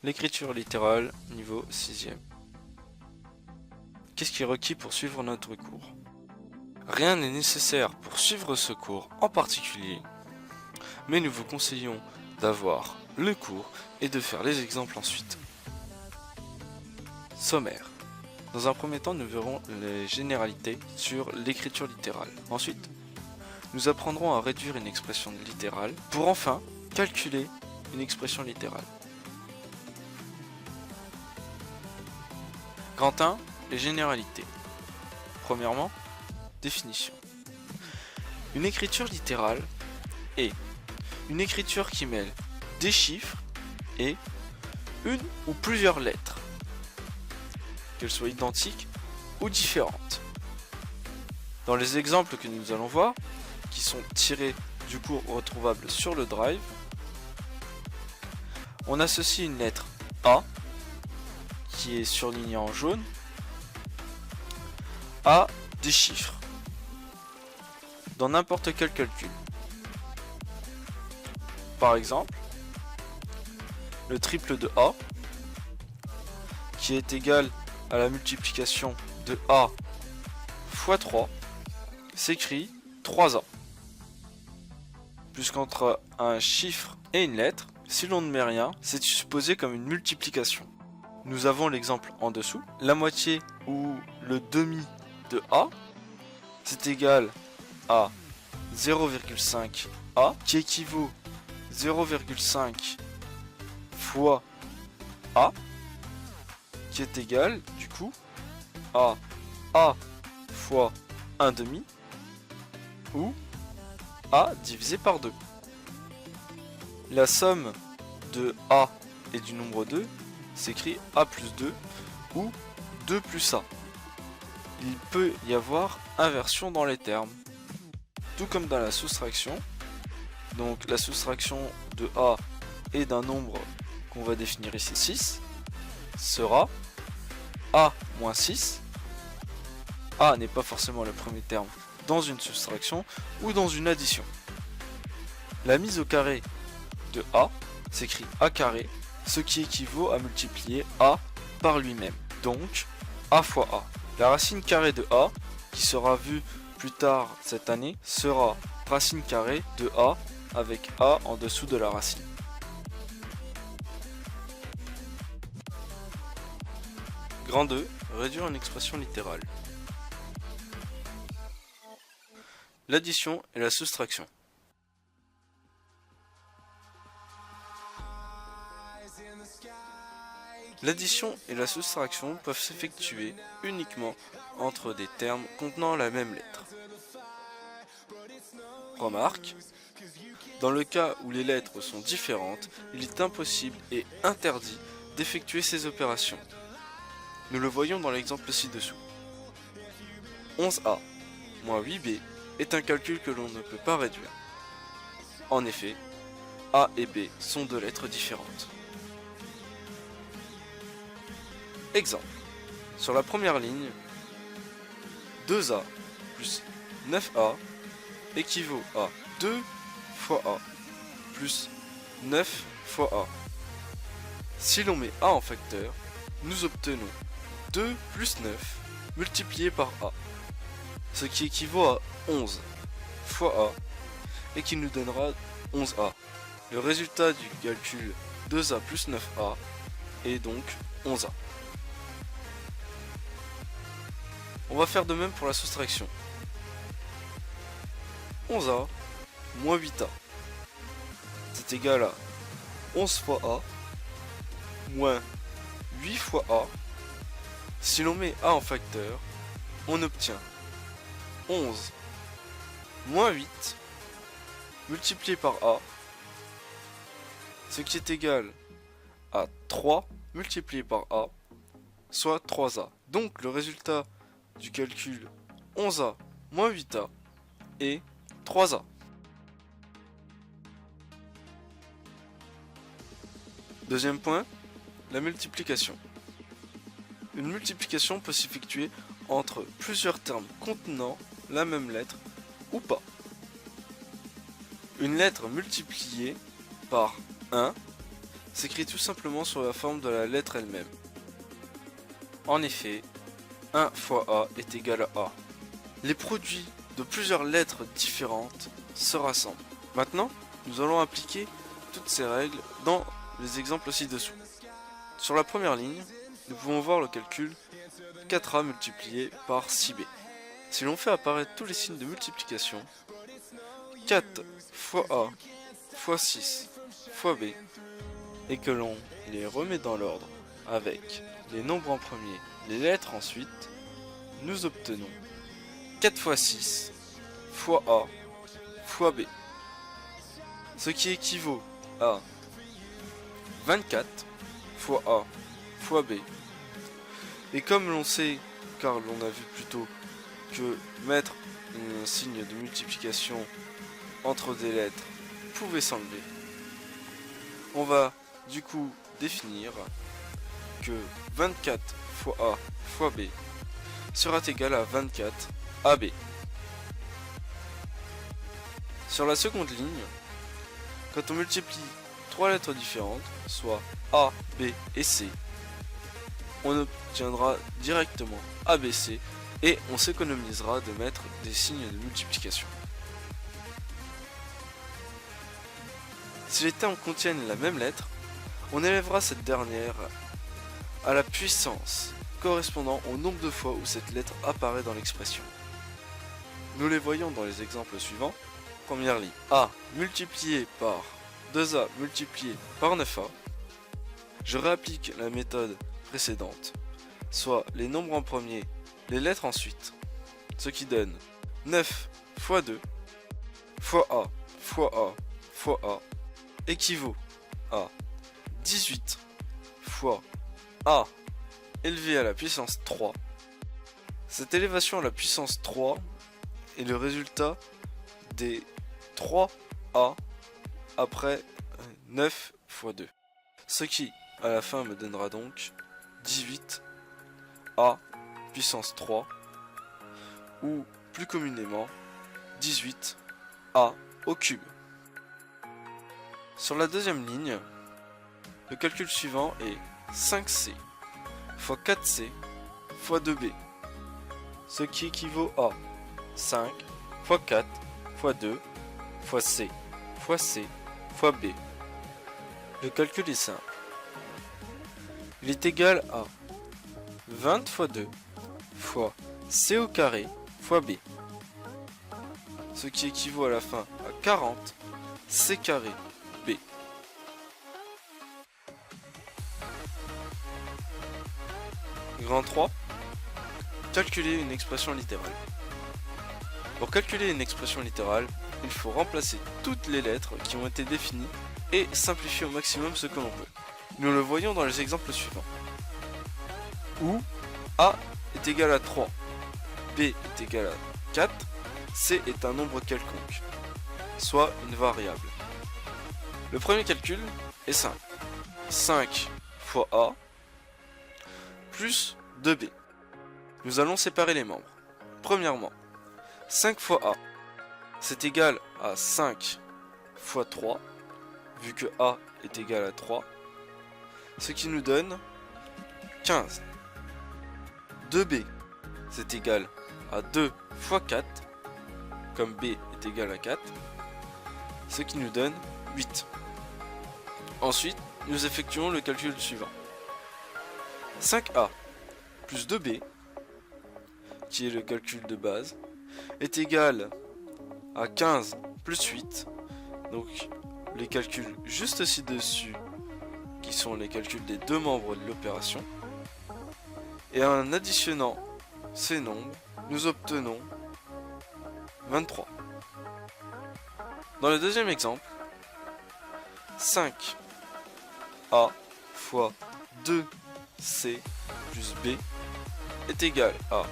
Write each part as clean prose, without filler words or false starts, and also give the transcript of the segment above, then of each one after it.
L'écriture littérale, niveau 6e. Qu'est-ce qui est requis pour suivre notre cours? Rien n'est nécessaire pour suivre ce cours en particulier, mais nous vous conseillons d'avoir le cours et de faire les exemples ensuite. Sommaire. Dans un premier temps, nous verrons les généralités sur l'écriture littérale. Ensuite, nous apprendrons à réduire une expression littérale pour enfin calculer une expression littérale. Grand 1, les généralités. Premièrement, définition. Une écriture littérale est une écriture qui mêle des chiffres et une ou plusieurs lettres, qu'elles soient identiques ou différentes. Dans les exemples que nous allons voir, qui sont tirés du cours retrouvable sur le Drive, on associe une lettre A, qui est surlignée en jaune, à des chiffres, dans n'importe quel calcul. Par exemple, le triple de A, qui est égal à la multiplication de A fois 3, s'écrit 3A. Puisqu'entre un chiffre et une lettre, si l'on ne met rien, c'est supposé comme une multiplication. Nous avons l'exemple en dessous. La moitié ou le demi de A, c'est égal à 0,5 A, qui équivaut 0,5 fois A, qui est égal du coup à A fois 1 demi, ou A divisé par 2. La somme de A et du nombre 2 s'écrit A plus 2 ou 2 plus A. Il peut y avoir inversion dans les termes, tout comme dans la soustraction. Donc la soustraction de A et d'un nombre qu'on va définir ici 6 sera A moins 6. A n'est pas forcément le premier terme dans une soustraction ou dans une addition. La mise au carré de A s'écrit A carré, ce qui équivaut à multiplier A par lui-même, donc A fois A. La racine carrée de A, qui sera vue plus tard cette année, sera racine carrée de A avec A en dessous de la racine. Grand 2, réduire une expression littérale. L'addition et la soustraction. L'addition et la soustraction peuvent s'effectuer uniquement entre des termes contenant la même lettre. Remarque, dans le cas où les lettres sont différentes, il est impossible et interdit d'effectuer ces opérations. Nous le voyons dans l'exemple ci-dessous. 11A moins 8B est un calcul que l'on ne peut pas réduire. En effet, A et B sont deux lettres différentes. Exemple. Sur la première ligne, 2A plus 9A équivaut à 2 fois A plus 9 fois A. Si l'on met A en facteur, nous obtenons 2 plus 9 multiplié par A, ce qui équivaut à 11 fois A et qui nous donnera 11A. Le résultat du calcul 2A plus 9A est donc 11A. On va faire de même pour la soustraction. 11A moins 8A, c'est égal à 11 fois A moins 8 fois A. Si l'on met A en facteur, on obtient 11 moins 8 multiplié par A, ce qui est égal à 3 multiplié par A, soit 3A. Donc le résultat du calcul 11A moins 8A est 3A. Deuxième point, la multiplication. Une multiplication peut s'effectuer entre plusieurs termes contenant la même lettre ou pas. Une lettre multipliée par 1 s'écrit tout simplement sur la forme de la lettre elle-même. En effet, 1 fois A est égal à A. Les produits de plusieurs lettres différentes se rassemblent. Maintenant, nous allons appliquer toutes ces règles dans les exemples ci-dessous. Sur la première ligne, nous pouvons voir le calcul 4A multiplié par 6B. Si l'on fait apparaître tous les signes de multiplication, 4 fois A fois 6 fois B, et que l'on les remet dans l'ordre avec les nombres en premier, les lettres ensuite, nous obtenons 4 fois 6 fois A fois B, ce qui équivaut à 24 fois A fois B. Et comme l'on sait, car l'on a vu plus tôt, que mettre un signe de multiplication entre des lettres pouvait s'enlever, on va du coup définir que 24 fois A fois B sera égal à 24 AB. Sur la seconde ligne, quand on multiplie trois lettres différentes, soit A, B et C, on obtiendra directement ABC et on s'économisera de mettre des signes de multiplication. Si les termes contiennent la même lettre, on élèvera cette dernière à la puissance correspondant au nombre de fois où cette lettre apparaît dans l'expression. Nous les voyons dans les exemples suivants. Première ligne, A multiplié par 2A multiplié par 9A. Je réapplique la méthode précédente, soit les nombres en premier, les lettres ensuite, ce qui donne 9 fois 2 fois A fois A fois A équivaut à 18 fois A élevé à la puissance 3. Cette élévation à la puissance 3 est le résultat des 3A après 9 fois 2. Ce qui, à la fin, me donnera donc 18A puissance 3, ou plus communément 18A au cube. Sur la deuxième ligne, le calcul suivant est 5C fois 4C fois 2B, ce qui équivaut à 5 fois 4 fois 2 fois C fois B. Le calcul est simple. Il est égal à 20 fois 2 fois C au carré fois B, ce qui équivaut à la fin à 40 C carré B. Grand 3. Calculer une expression littérale. Pour calculer une expression littérale, il faut remplacer toutes les lettres qui ont été définies et simplifier au maximum ce que l'on peut. Nous le voyons dans les exemples suivants. Où A est égal à 3, B est égal à 4, C est un nombre quelconque, soit une variable. Le premier calcul est simple. 5 fois A plus 2B. Nous allons séparer les membres. Premièrement, 5 fois A, c'est égal à 5 fois 3, vu que A est égal à 3, ce qui nous donne 15. 2B, c'est égal à 2 fois 4, comme B est égal à 4, ce qui nous donne 8. Ensuite, nous effectuons le calcul suivant. 5A plus 2B, qui est le calcul de base, est égal à 15 plus 8, donc les calculs juste ci-dessus, qui sont les calculs des deux membres de l'opération, et en additionnant ces nombres, nous obtenons 23. Dans le deuxième exemple, 5A fois 2C plus B est égal à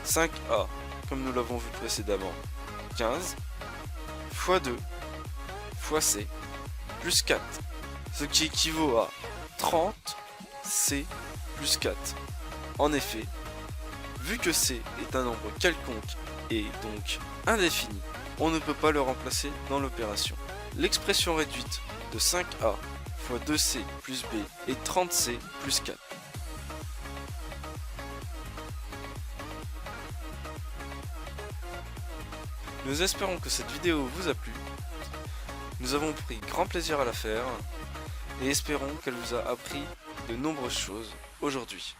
5A, comme nous l'avons vu précédemment, 15, fois 2, fois C, plus 4, ce qui équivaut à 30 C plus 4. En effet, vu que C est un nombre quelconque et donc indéfini, on ne peut pas le remplacer dans l'opération. L'expression réduite de 5A fois 2c plus b est 30c plus 4. Nous espérons que cette vidéo vous a plu. Nous avons pris grand plaisir à la faire et espérons qu'elle vous a appris de nombreuses choses aujourd'hui.